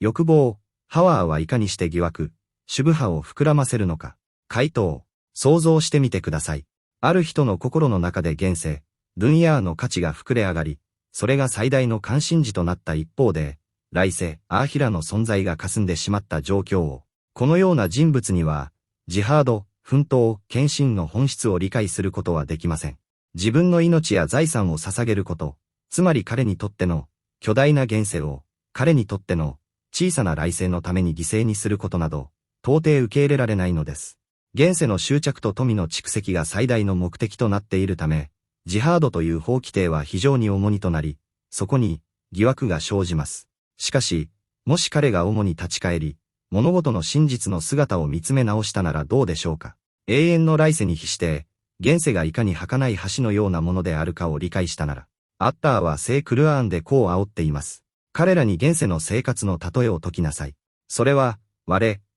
欲望、ハワーはいかにして疑惑、シュブハを膨らませるのか。回答、想像してみてください。ある人の心の中で現世、ドゥンヤーの価値が膨れ上がり、それが最大の関心事となった一方で、来世、アーヒラの存在が霞んでしまった状況を、このような人物には、ジハード、奮闘、献身の本質を理解することはできません。自分の命や財産を捧げること、つまり彼にとっての巨大な現世を、彼にとっての小さな来世のために犠牲にすることなど、到底受け入れられないのです。現世の執着と富の蓄積が最大の目的となっているため、ジハードという法規定は非常に重荷となり、そこに疑惑が生じます。しかし、もし彼が主に立ち返り、物事の真実の姿を見つめ直したならどうでしょうか。永遠の来世に比して、現世がいかに儚い橋のようなものであるかを理解したなら、アッターは聖クルアーンでこう煽っています。彼らに現世の生活の例えを説きなさい。それは、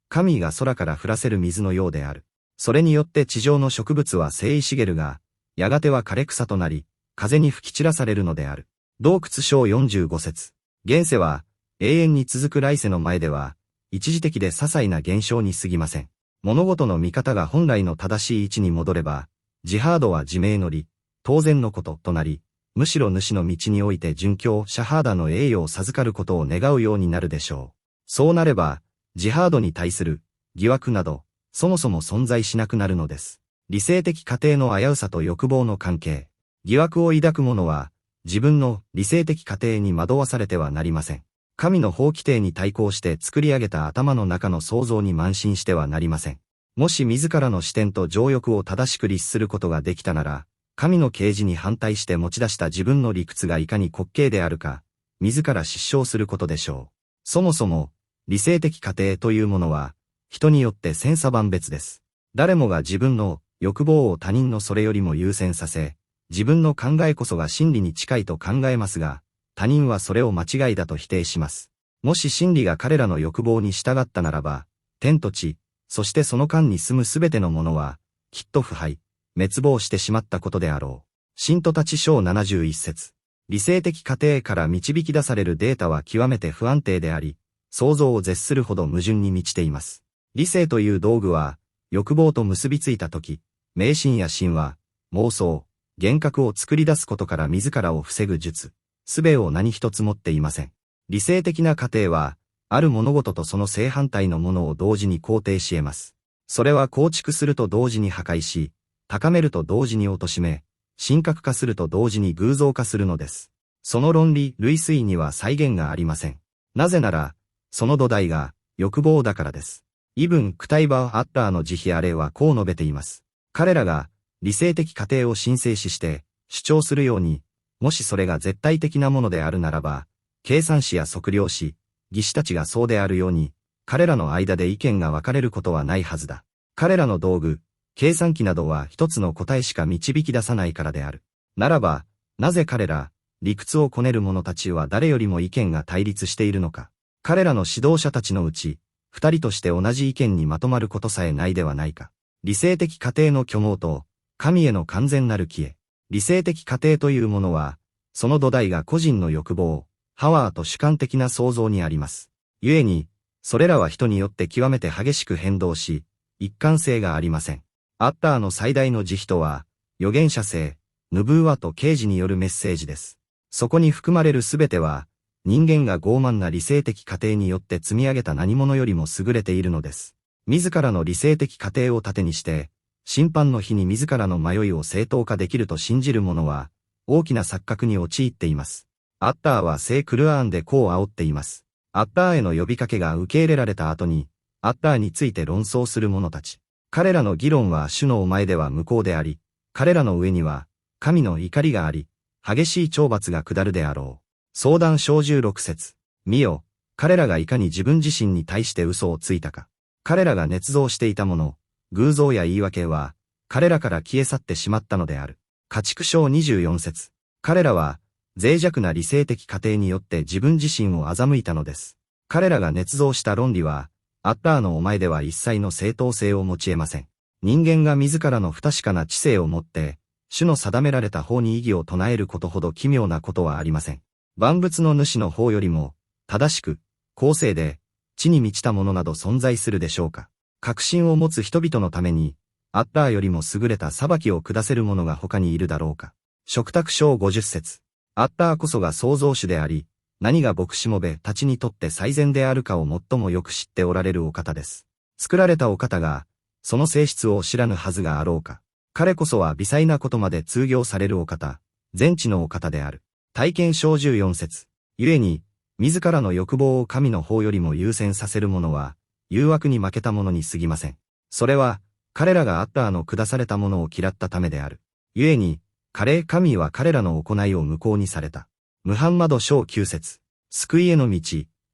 神が空から降らせる水のようである。それによって地上の植物は生い茂るが、やがては枯れ草となり、風に吹き散らされるのである。洞窟章45節。現世は、永遠に続く来世の前では、一時的で些細な現象に過ぎません。物事の見方が本来の正しい位置に戻れば、ジハードは自明の理、当然のこととなり、むしろ主の道において殉教、シャハーダの栄誉を授かることを願うようになるでしょう。そうなれば、ジハードに対する疑惑など、そもそも存在しなくなるのです。理性的過程の危うさと欲望の関係。疑惑を抱く者は、自分の理性的過程に惑わされてはなりません。神の法規定に対抗して作り上げた頭の中の想像に慢心してはなりません。もし自らの視点と情欲を正しく律することができたなら、神の啓示に反対して持ち出した自分の理屈がいかに滑稽であるか、自ら失笑することでしょう。そもそも、理性的過程というものは、人によって千差万別です。誰もが自分の欲望を他人のそれよりも優先させ、自分の考えこそが真理に近いと考えますが、他人はそれを間違いだと否定します。もし真理が彼らの欲望に従ったならば、天と地、そしてその間に住むすべてのものは、きっと腐敗、滅亡してしまったことであろう。信徒たち章71節。理性的過程から導き出されるデータは極めて不安定であり、想像を絶するほど矛盾に満ちています。理性という道具は、欲望と結びついたとき、迷信や神話、妄想、幻覚を作り出すことから自らを防ぐ術、術を何一つ持っていません。理性的な過程は、ある物事とその正反対のものを同時に肯定し得ます。それは構築すると同時に破壊し、高めると同時に貶め、神格化すると同時に偶像化するのです。その論理、類推には際限がありません。なぜなら、その土台が欲望だからです。イブン・クタイバー・アッターの慈悲あれはこう述べています。彼らが理性的過程を神聖視して主張するように、もしそれが絶対的なものであるならば、計算士や測量士、技師たちがそうであるように、彼らの間で意見が分かれることはないはずだ。彼らの道具、計算機などは一つの答えしか導き出さないからである。ならば、なぜ彼ら、理屈をこねる者たちは誰よりも意見が対立しているのか。彼らの指導者たちのうち、二人として同じ意見にまとまることさえないではないか。理性的過程の虚妄と、神への完全なる帰依。理性的過程というものは、その土台が個人の欲望、パワーと主観的な創造にあります。故に、それらは人によって極めて激しく変動し、一貫性がありません。アッターの最大の慈悲とは、預言者性、ヌブーワと啓示によるメッセージです。そこに含まれるすべては、人間が傲慢な理性的過程によって積み上げた何者よりも優れているのです。自らの理性的過程を盾にして、審判の日に自らの迷いを正当化できると信じる者は、大きな錯覚に陥っています。アッターは聖クルアーンでこう煽っています。アッターへの呼びかけが受け入れられた後に、アッターについて論争する者たち。彼らの議論は主のお前では無効であり、彼らの上には、神の怒りがあり、激しい懲罰が下るであろう。相談章16節。見よ、彼らがいかに自分自身に対して嘘をついたか。彼らが捏造していたもの、偶像や言い訳は、彼らから消え去ってしまったのである。家畜章24節。彼らは、脆弱な理性的過程によって自分自身を欺いたのです。彼らが捏造した論理は、アッターのお前では一切の正当性を持ち得ません。人間が自らの不確かな知性を持って、主の定められた法に異議を唱えることほど奇妙なことはありません。万物の主の法よりも、正しく、公正で、地に満ちたものなど存在するでしょうか。確信を持つ人々のために、アッラーよりも優れた裁きを下せる者が他にいるだろうか。食卓章50節。アッラーこそが創造主であり、何が牧師もべたちにとって最善であるかを最もよく知っておられるお方です。作られたお方が、その性質を知らぬはずがあろうか。彼こそは微細なことまで通行されるお方、全知のお方である。体験章14節。故に、自らの欲望を神の方よりも優先させる者は、誘惑に負けた者に過ぎません。それは、彼らがアッラーの下されたものを嫌ったためである。故に、神は彼らの行いを無効にされた。ムハンマド章9節。救いへの道、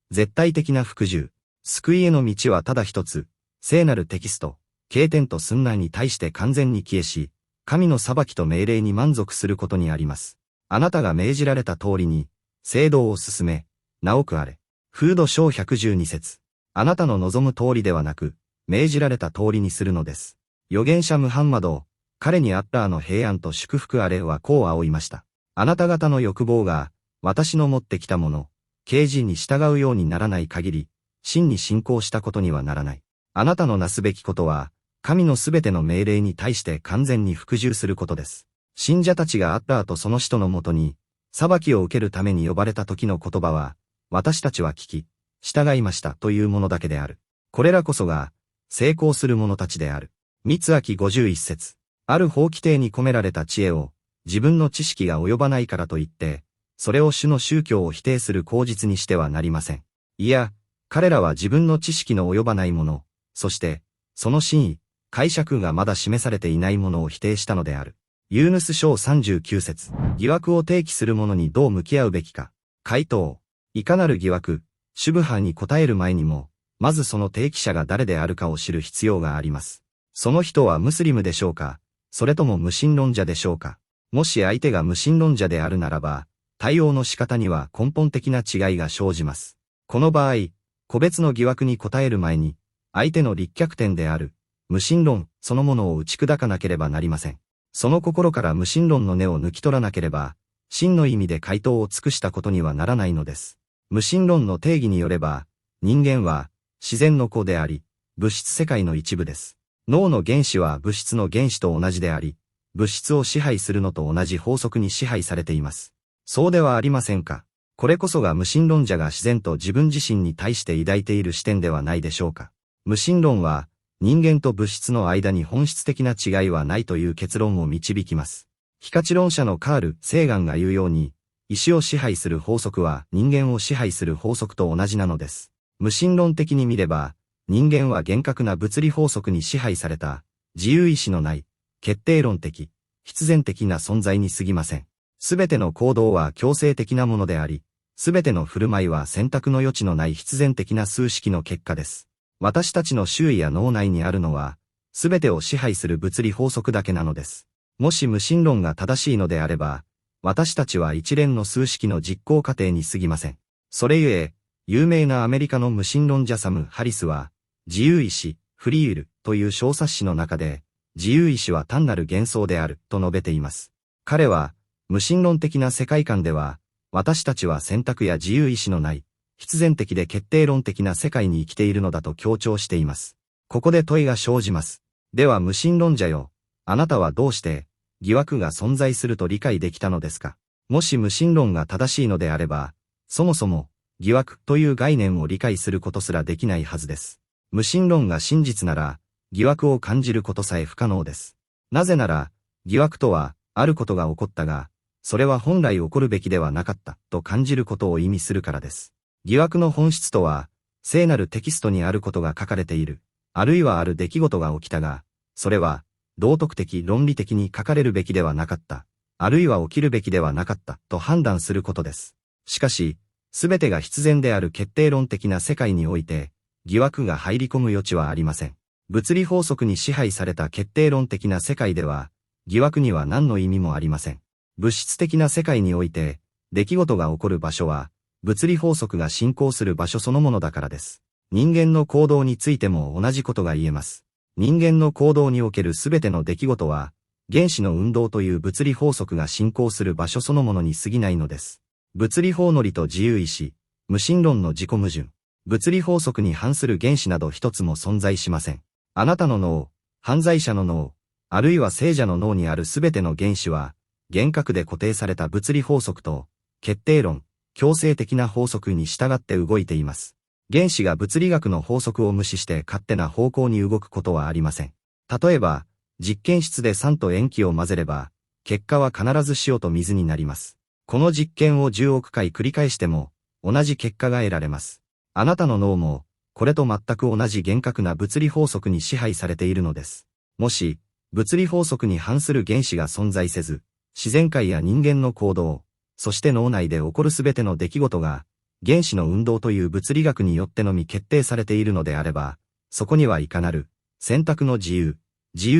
絶対的な服従。救いへの道はただ一つ、聖なるテキスト、経典と寸内に対して完全に消えし、神の裁きと命令に満足することにあります。あなたが命じられた通りに、正道を進め、直くあれ。フード章112節。あなたの望む通りではなく、命じられた通りにするのです。預言者ムハンマド、彼にアッラーの平安と祝福あれはこう仰いました。あなた方の欲望が、私の持ってきたもの、啓示に従うようにならない限り、真に信仰したことにはならない。あなたのなすべきことは、神のすべての命令に対して完全に服従することです。信者たちがアッラーとその使徒のもとに、裁きを受けるために呼ばれた時の言葉は、私たちは聞き、従いましたというものだけである。これらこそが、成功する者たちである。ミツアキ51節。ある法規定に込められた知恵を、自分の知識が及ばないからといって、それを主の宗教を否定する口実にしてはなりません。いや、彼らは自分の知識の及ばないもの、そして、その真意、解釈がまだ示されていないものを否定したのである。ユーヌス章39節。疑惑を提起する者にどう向き合うべきか。回答。いかなる疑惑、シュブハに答える前にも、まずその提起者が誰であるかを知る必要があります。その人はムスリムでしょうか、それとも無神論者でしょうか。もし相手が無神論者であるならば、対応の仕方には根本的な違いが生じます。この場合、個別の疑惑に答える前に、相手の立脚点である、無神論そのものを打ち砕かなければなりません。その心から無神論の根を抜き取らなければ、真の意味で回答を尽くしたことにはならないのです。無神論の定義によれば、人間は自然の子であり、物質世界の一部です。脳の原子は物質の原子と同じであり、物質を支配するのと同じ法則に支配されています。そうではありませんか。これこそが無神論者が自然と自分自身に対して抱いている視点ではないでしょうか。無神論は、人間と物質の間に本質的な違いはないという結論を導きます。非価値論者のカール・セーガンが言うように、石を支配する法則は人間を支配する法則と同じなのです。無神論的に見れば、人間は厳格な物理法則に支配された、自由意志のない、決定論的、必然的な存在に過ぎません。すべての行動は強制的なものであり、すべての振る舞いは選択の余地のない必然的な数式の結果です。私たちの周囲や脳内にあるのは、すべてを支配する物理法則だけなのです。もし無神論が正しいのであれば、私たちは一連の数式の実行過程に過ぎません。それゆえ、有名なアメリカの無神論者サム・ハリスは、自由意志、フリーウィルという小冊子の中で、自由意志は単なる幻想であると述べています。彼は、無神論的な世界観では、私たちは選択や自由意志のない、必然的で決定論的な世界に生きているのだと強調しています。ここで問いが生じます。では無神論者よ、あなたはどうして、疑惑が存在すると理解できたのですか。もし無神論が正しいのであれば、そもそも、疑惑という概念を理解することすらできないはずです。無神論が真実なら、疑惑を感じることさえ不可能です。なぜなら、疑惑とは、あることが起こったが、それは本来起こるべきではなかった、と感じることを意味するからです。疑惑の本質とは、聖なるテキストにあることが書かれている、あるいはある出来事が起きたが、それは、道徳的論理的に書かれるべきではなかった、あるいは起きるべきではなかった、と判断することです。しかし、すべてが必然である決定論的な世界において、疑惑が入り込む余地はありません。物理法則に支配された決定論的な世界では、疑惑には何の意味もありません。物質的な世界において、出来事が起こる場所は、物理法則が進行する場所そのものだからです。人間の行動についても同じことが言えます。人間の行動におけるすべての出来事は、原子の運動という物理法則が進行する場所そのものに過ぎないのです。物理法の理と自由意志、無神論の自己矛盾。物理法則に反する原子など一つも存在しません。あなたの脳、犯罪者の脳、あるいは聖者の脳にあるすべての原子は、厳格で固定された物理法則と、決定論、強制的な法則に従って動いています。原子が物理学の法則を無視して勝手な方向に動くことはありません。例えば、実験室で酸と塩基を混ぜれば、結果は必ず塩と水になります。この実験を10億回繰り返しても、同じ結果が得られます。あなたの脳も、これと全く同じ厳格な物理法則に支配されているのです。もし、物理法則に反する原子が存在せず、自然界や人間の行動、そして脳内で起こるすべての出来事が、原子の運動という物理学によってのみ決定されているのであれば、そこにはいかなる、選択の自由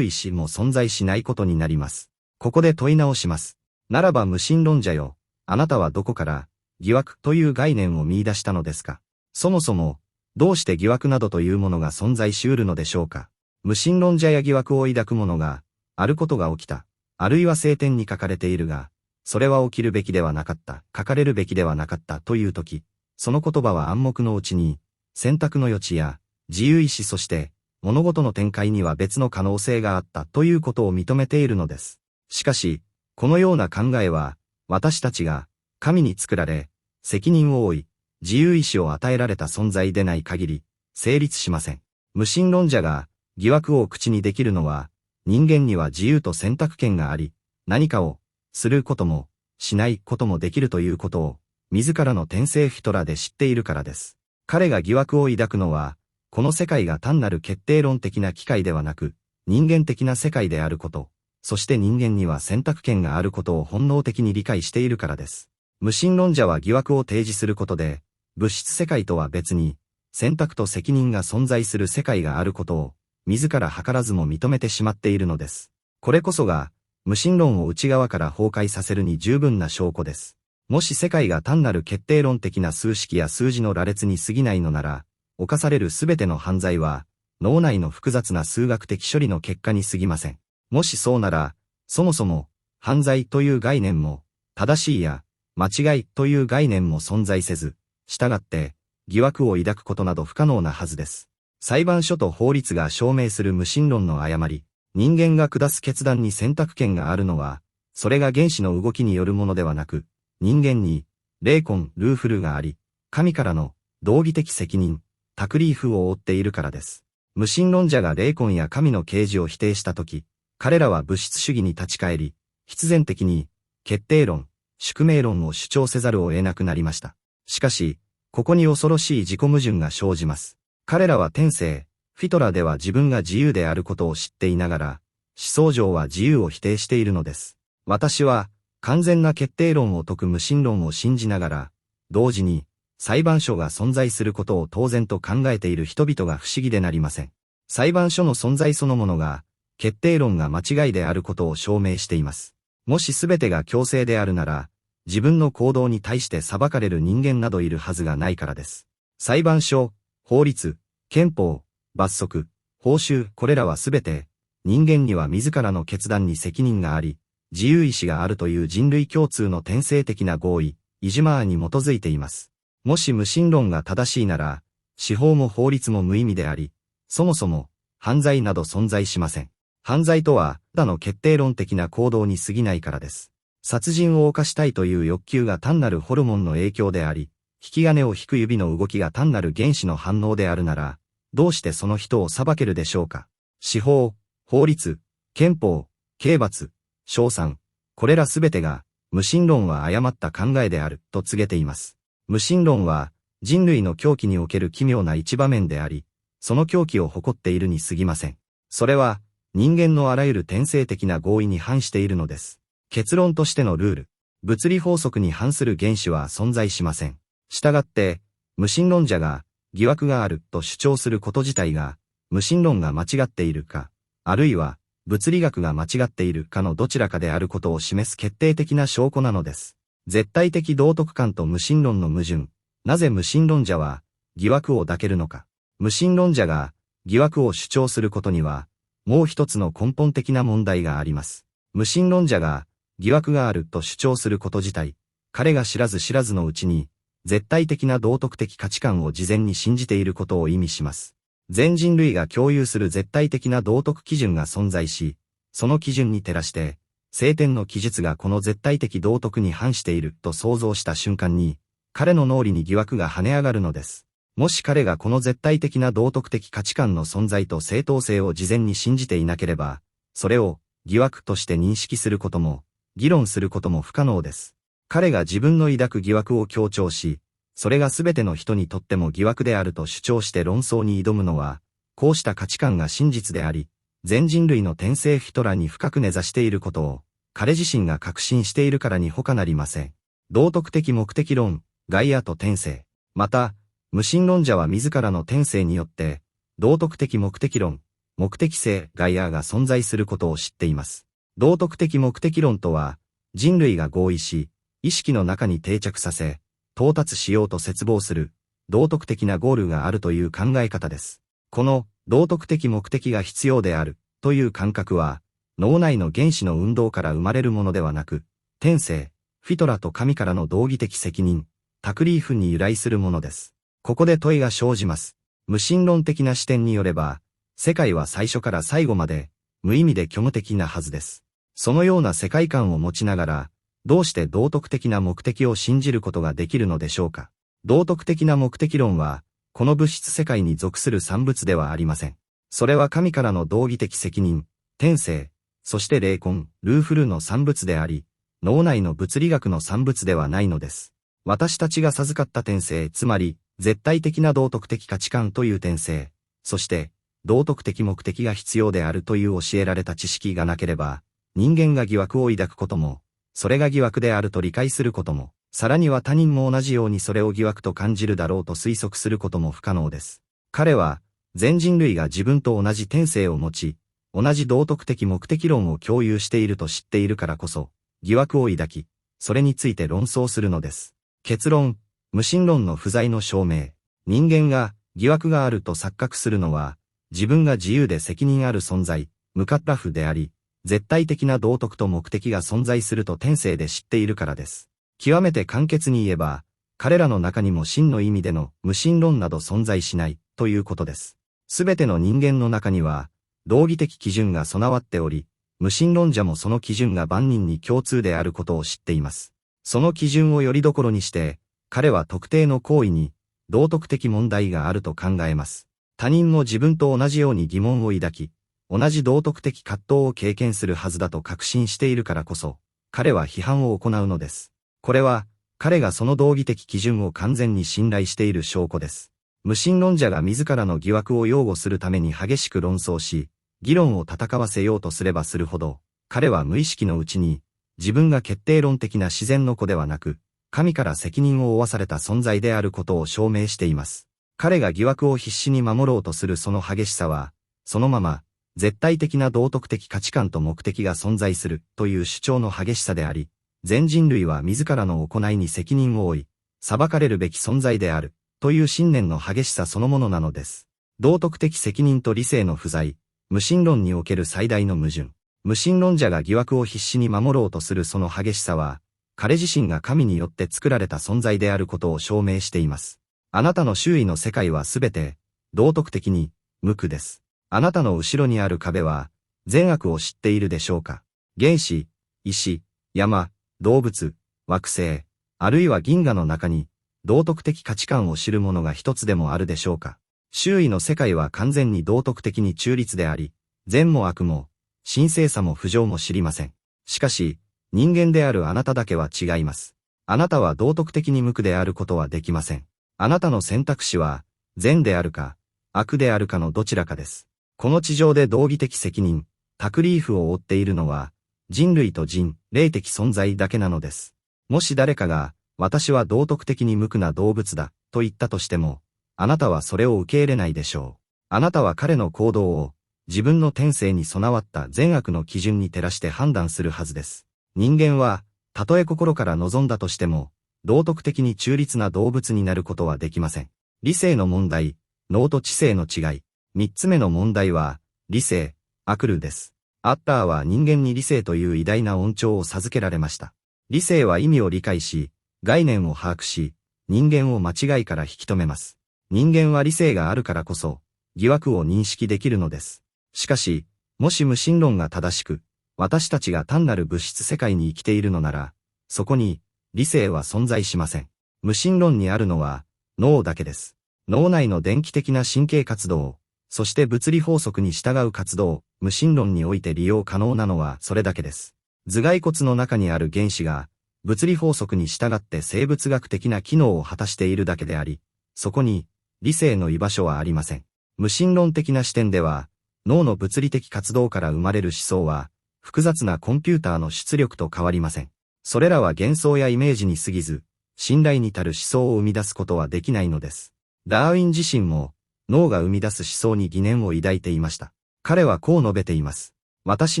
意志も存在しないことになります。ここで問い直します。ならば無神論者よ、あなたはどこから、疑惑という概念を見出したのですか？そもそも、どうして疑惑などというものが存在し得るのでしょうか？無神論者や疑惑を抱く者が、あることが起きた、あるいは聖典に書かれているが、それは起きるべきではなかった、書かれるべきではなかったというとき、その言葉は暗黙のうちに、選択の余地や、自由意志そして、物事の展開には別の可能性があったということを認めているのです。しかし、このような考えは、私たちが、神に作られ、責任を負い、自由意志を与えられた存在でない限り、成立しません。無神論者が、疑惑を口にできるのは、人間には自由と選択権があり、何かを、することも、しないこともできるということを、自らの天性フィトラで知っているからです。彼が疑惑を抱くのは、この世界が単なる決定論的な機械ではなく、人間的な世界であること、そして人間には選択権があることを本能的に理解しているからです。無神論者は疑惑を提示することで、物質世界とは別に、選択と責任が存在する世界があることを、自ら図らずも認めてしまっているのです。これこそが、無神論を内側から崩壊させるに十分な証拠です。もし世界が単なる決定論的な数式や数字の羅列に過ぎないのなら、犯されるすべての犯罪は、脳内の複雑な数学的処理の結果に過ぎません。もしそうなら、そもそも、犯罪という概念も、正しいや、間違いという概念も存在せず、したがって、疑惑を抱くことなど不可能なはずです。裁判所と法律が証明する無神論の誤り、人間が下す決断に選択権があるのは、それが原子の動きによるものではなく、人間に、霊魂、ルーフルがあり、神からの、道義的責任、タクリーフを負っているからです。無神論者が霊魂や神の啓示を否定したとき、彼らは物質主義に立ち返り、必然的に、決定論、宿命論を主張せざるを得なくなりました。しかし、ここに恐ろしい自己矛盾が生じます。彼らは天性、フィトラでは自分が自由であることを知っていながら、思想上は自由を否定しているのです。私は、完全な決定論を説く無神論を信じながら、同時に、裁判所が存在することを当然と考えている人々が不思議でなりません。裁判所の存在そのものが、決定論が間違いであることを証明しています。もし全てが強制であるなら、自分の行動に対して裁かれる人間などいるはずがないからです。裁判所、法律、憲法、罰則、報酬、これらはすべて、人間には自らの決断に責任があり、自由意志があるという人類共通の天性的な合意、イジマーに基づいています。もし無神論が正しいなら、司法も法律も無意味であり、そもそも、犯罪など存在しません。犯罪とは、ただの決定論的な行動に過ぎないからです。殺人を犯したいという欲求が単なるホルモンの影響であり、引き金を引く指の動きが単なる原子の反応であるなら、どうしてその人を裁けるでしょうか。司法、法律、憲法、刑罰、称賛、これらすべてが、無神論は誤った考えである、と告げています。無神論は、人類の狂気における奇妙な一場面であり、その狂気を誇っているに過ぎません。それは、人間のあらゆる天性的な合意に反しているのです。結論としてのルール。物理法則に反する原子は存在しません。したがって、無神論者が疑惑があると主張すること自体が、無神論が間違っているか、あるいは物理学が間違っているかのどちらかであることを示す決定的な証拠なのです。絶対的道徳観と無神論の矛盾。なぜ無神論者は疑惑を抱けるのか。無神論者が疑惑を主張することには、もう一つの根本的な問題があります。無神論者が疑惑があると主張すること自体、彼が知らず知らずのうちに絶対的な道徳的価値観を事前に信じていることを意味します。全人類が共有する絶対的な道徳基準が存在し、その基準に照らして、聖典の記述がこの絶対的道徳に反していると想像した瞬間に、彼の脳裏に疑惑が跳ね上がるのです。もし彼がこの絶対的な道徳的価値観の存在と正当性を事前に信じていなければ、それを疑惑として認識することも、議論することも不可能です。彼が自分の抱く疑惑を強調し、それが全ての人にとっても疑惑であると主張して論争に挑むのは、こうした価値観が真実であり、全人類の天性ヒトラーに深く根ざしていることを、彼自身が確信しているからに他なりません。道徳的目的論、ガイアと天性。また、無神論者は自らの天性によって、道徳的目的論、目的性、ガイアが存在することを知っています。道徳的目的論とは、人類が合意し、意識の中に定着させ、到達しようと切望する、道徳的なゴールがあるという考え方です。この、道徳的目的が必要である、という感覚は、脳内の原子の運動から生まれるものではなく、天性、フィトラと神からの道義的責任、タクリーフに由来するものです。ここで問いが生じます。無神論的な視点によれば、世界は最初から最後まで、無意味で虚無的なはずです。そのような世界観を持ちながら、どうして道徳的な目的を信じることができるのでしょうか。道徳的な目的論は、この物質世界に属する産物ではありません。それは神からの道義的責任、天性、そして霊魂、ルーフルの産物であり、脳内の物理学の産物ではないのです。私たちが授かった天性、つまり、絶対的な道徳的価値観という天性、そして、道徳的目的が必要であるという教えられた知識がなければ、人間が疑惑を抱くことも、それが疑惑であると理解することも、さらには他人も同じようにそれを疑惑と感じるだろうと推測することも不可能です。彼は、全人類が自分と同じ天性を持ち、同じ道徳的目的論を共有していると知っているからこそ、疑惑を抱き、それについて論争するのです。結論、無神論の不在の証明。人間が疑惑があると錯覚するのは、自分が自由で責任ある存在、ムカッラフであり、絶対的な道徳と目的が存在すると天性で知っているからです。極めて簡潔に言えば、彼らの中にも真の意味での無神論など存在しないということです。すべての人間の中には、道義的基準が備わっており、無神論者もその基準が万人に共通であることを知っています。その基準をよりどころにして、彼は特定の行為に道徳的問題があると考えます。他人も自分と同じように疑問を抱き、同じ道徳的葛藤を経験するはずだと確信しているからこそ、彼は批判を行うのです。これは、彼がその道義的基準を完全に信頼している証拠です。無神論者が自らの疑惑を擁護するために激しく論争し、議論を戦わせようとすればするほど、彼は無意識のうちに、自分が決定論的な自然の子ではなく、神から責任を負わされた存在であることを証明しています。彼が疑惑を必死に守ろうとするその激しさは、そのまま、絶対的な道徳的価値観と目的が存在するという主張の激しさであり、全人類は自らの行いに責任を負い、裁かれるべき存在であるという信念の激しさそのものなのです。道徳的責任と理性の不在、無神論における最大の矛盾。無神論者が疑惑を必死に守ろうとするその激しさは、彼自身が神によって作られた存在であることを証明しています。あなたの周囲の世界はすべて、道徳的に、無垢です。あなたの後ろにある壁は、善悪を知っているでしょうか。原子、石、山、動物、惑星、あるいは銀河の中に、道徳的価値観を知るものが一つでもあるでしょうか。周囲の世界は完全に道徳的に中立であり、善も悪も、神聖さも不浄も知りません。しかし、人間であるあなただけは違います。あなたは道徳的に無垢であることはできません。あなたの選択肢は、善であるか、悪であるかのどちらかです。この地上で道義的責任、タクリーフを負っているのは、人類と人、霊的存在だけなのです。もし誰かが、私は道徳的に無垢な動物だ、と言ったとしても、あなたはそれを受け入れないでしょう。あなたは彼の行動を、自分の天性に備わった善悪の基準に照らして判断するはずです。人間は、たとえ心から望んだとしても、道徳的に中立な動物になることはできません。理性の問題、脳と知性の違い。三つ目の問題は、理性、アクルです。アッターは人間に理性という偉大な恩寵を授けられました。理性は意味を理解し、概念を把握し、人間を間違いから引き止めます。人間は理性があるからこそ、疑惑を認識できるのです。しかし、もし無神論が正しく、私たちが単なる物質世界に生きているのなら、そこに理性は存在しません。無神論にあるのは脳だけです。脳内の電気的な神経活動、そして物理法則に従う活動、無神論において利用可能なのはそれだけです。頭蓋骨の中にある原子が、物理法則に従って生物学的な機能を果たしているだけであり、そこに理性の居場所はありません。無神論的な視点では、脳の物理的活動から生まれる思想は、複雑なコンピューターの出力と変わりません。それらは幻想やイメージに過ぎず、信頼に足る思想を生み出すことはできないのです。ダーウィン自身も、脳が生み出す思想に疑念を抱いていました。彼はこう述べています。私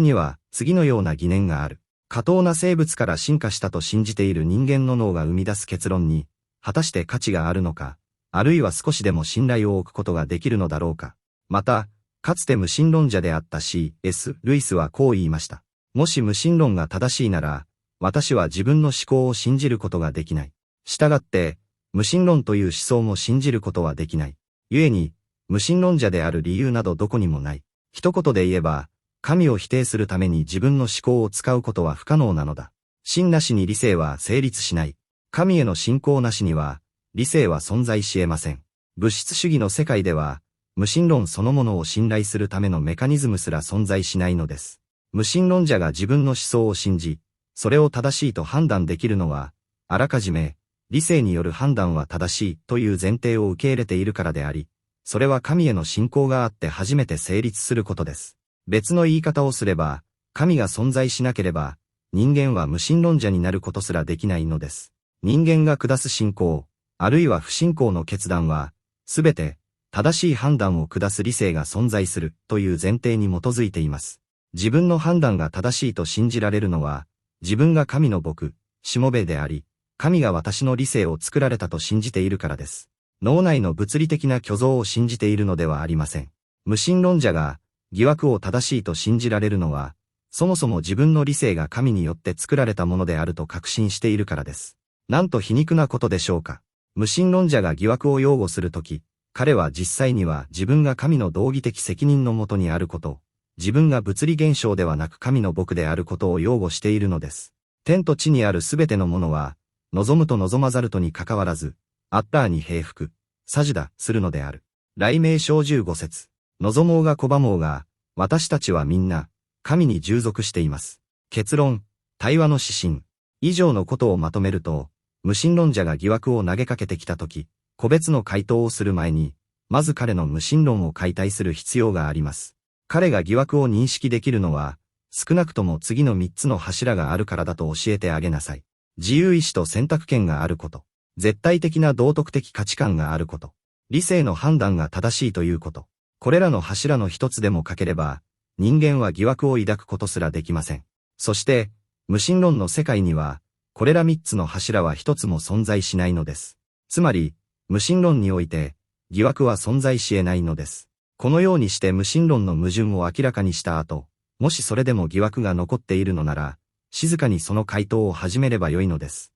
には、次のような疑念がある。下等な生物から進化したと信じている人間の脳が生み出す結論に、果たして価値があるのか、あるいは少しでも信頼を置くことができるのだろうか。また、かつて無神論者であった C.S. ルイスはこう言いました。もし無神論が正しいなら、私は自分の思考を信じることができない。したがって、無神論という思想も信じることはできない。故に、無神論者である理由などどこにもない。一言で言えば、神を否定するために自分の思考を使うことは不可能なのだ。真なしに理性は成立しない。神への信仰なしには、理性は存在し得ません。物質主義の世界では、無神論そのものを信頼するためのメカニズムすら存在しないのです。無神論者が自分の思想を信じ、それを正しいと判断できるのは、あらかじめ、理性による判断は正しいという前提を受け入れているからであり、それは神への信仰があって初めて成立することです。別の言い方をすれば、神が存在しなければ、人間は無神論者になることすらできないのです。人間が下す信仰、あるいは不信仰の決断は、すべて、正しい判断を下す理性が存在するという前提に基づいています。自分の判断が正しいと信じられるのは、自分が神の僕、しもべであり、神が私の理性を作られたと信じているからです。脳内の物理的な虚像を信じているのではありません。無神論者が疑惑を正しいと信じられるのは、そもそも自分の理性が神によって作られたものであると確信しているからです。なんと皮肉なことでしょうか。無神論者が疑惑を擁護するとき、彼は実際には自分が神の道義的責任のもとにあること、自分が物理現象ではなく神の僕であることを擁護しているのです。天と地にあるすべてのものは、望むと望まざるとにかかわらず、アッターに平服、サジダするのである。雷鳴小15節。望もうが拒もうが、私たちはみんな、神に従属しています。結論、対話の指針。以上のことをまとめると、無神論者が疑惑を投げかけてきたとき、個別の回答をする前に、まず彼の無神論を解体する必要があります。彼が疑惑を認識できるのは、少なくとも次の3つの柱があるからだと教えてあげなさい。自由意志と選択権があること。絶対的な道徳的価値観があること。理性の判断が正しいということ。これらの柱の一つでも欠ければ、人間は疑惑を抱くことすらできません。そして、無神論の世界には、これら3つの柱は一つも存在しないのです。つまり、無神論において、疑惑は存在し得ないのです。このようにして無神論の矛盾を明らかにした後、もしそれでも疑惑が残っているのなら、静かにその回答を始めればよいのです。